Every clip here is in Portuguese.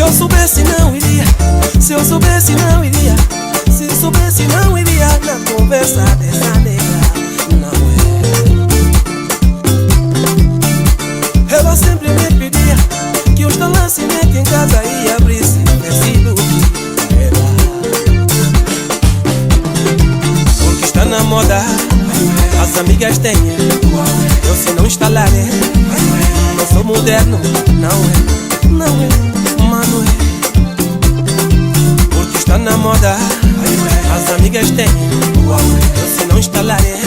eu soubesse não iria, se eu soubesse não iria, se soubesse não iria na conversa dessa nega, não é. Ela sempre me pedia que o estabelecimento em casa ia abrir se vestido que era. Porque está na moda, as amigas têm, eu se não instalar é. Não sou moderno, não é, não é, mano é. Porque está na moda, as amigas têm, eu se não instalar é.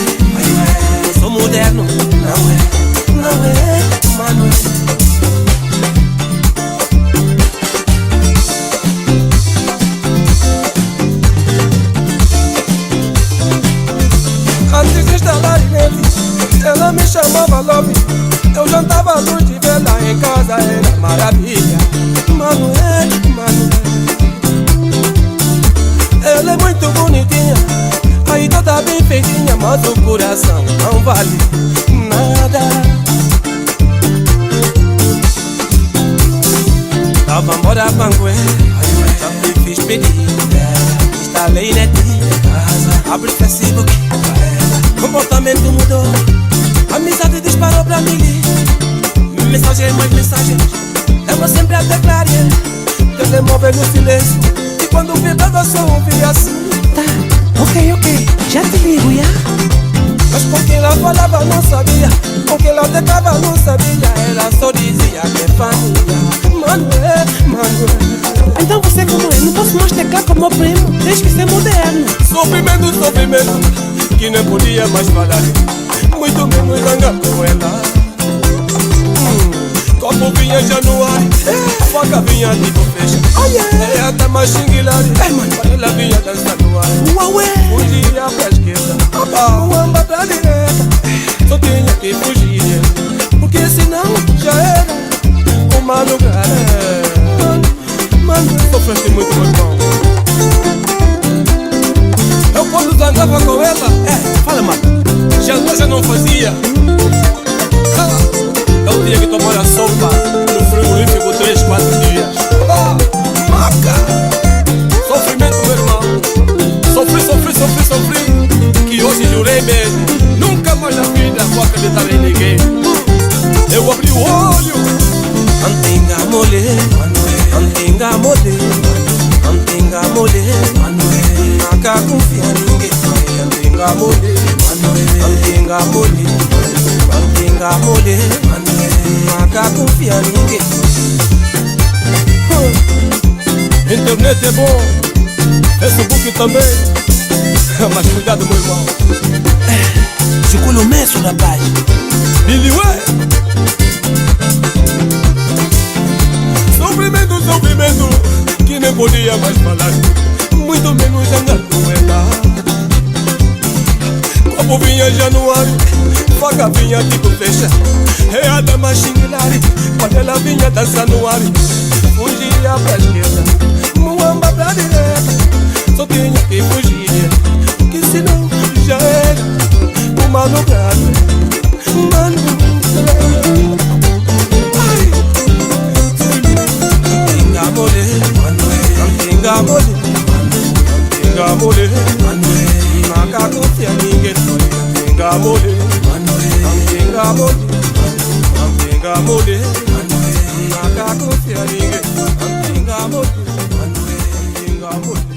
Não sou moderno, não é, não é, mano é. Antes de instalar net, ela me chamava Love. Eu jantava a luz de vela em casa, era maravilha. Mano é, mano é. Ela é muito bonitinha, aí toda bem feitinha, mas o coração não vale nada. Tava mora bangué, já me fiz pedir. Instalei net, abre Facebook, comportamento mudou, amizade disparou pra mim. Mensagens mais mensagens, ela sempre a declarar. Telemóvel no silêncio, e quando vibrava só ouvia assim. Tá, ok, já te ligo, já. Mas com quem ela falava não sabia, com quem ela tecava não sabia. Ela só dizia que é família. Manuel, Manuel. Então você como é, não posso mais teclar como o primo, tens que ser moderno. Sofrimento, sofrimento, que não podia mais falar, muito menos zangar com ela. Copo vinha Januário, faca vinha tipo fecha. É até mais xinguilari, ela vinha dançar no ar. Fugia pra esquerda, amba pra direita. Só tinha que fugir, porque senão já era uma lugar. Mano, sofreste muito, meu irmão. Eu quando zangava com ela, fala, mano, jantar já não fazia. Eu tinha que tomar a sopa no frigorífico 3, 4 dias. Maca! Sofrimento, meu irmão. Sofri, que hoje jurei mesmo, nunca mais na vida vou acreditar em ninguém. Eu abri o olho. Antenga mole, antenga mole, antenga mole, nunca confia em ninguém. Antenga mole, antenga mole, antenga mole, nunca confia em ninguém. Internet é bom, Facebook também, mas cuidado, meu irmão. Ficou no meio, rapaz. Billy Way. Sofrimento, que nem podia mais falar, muito menos andar com ela. Copo vinha Januário, faca vinha tipo fecha. É a dama xinguilari, quando ela vinha dançar no ar. Fugia pra esquerda, muamba pra direita. Só tinha que fugir, que senão já era uma lugar. Mano, antenga mole, antenga mole, nunca confia em ninguém. Antenga mole, antenga mole, antenga mole, nunca confia em ninguém. Antenga mole, antenga mole,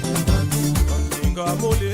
antenga mole.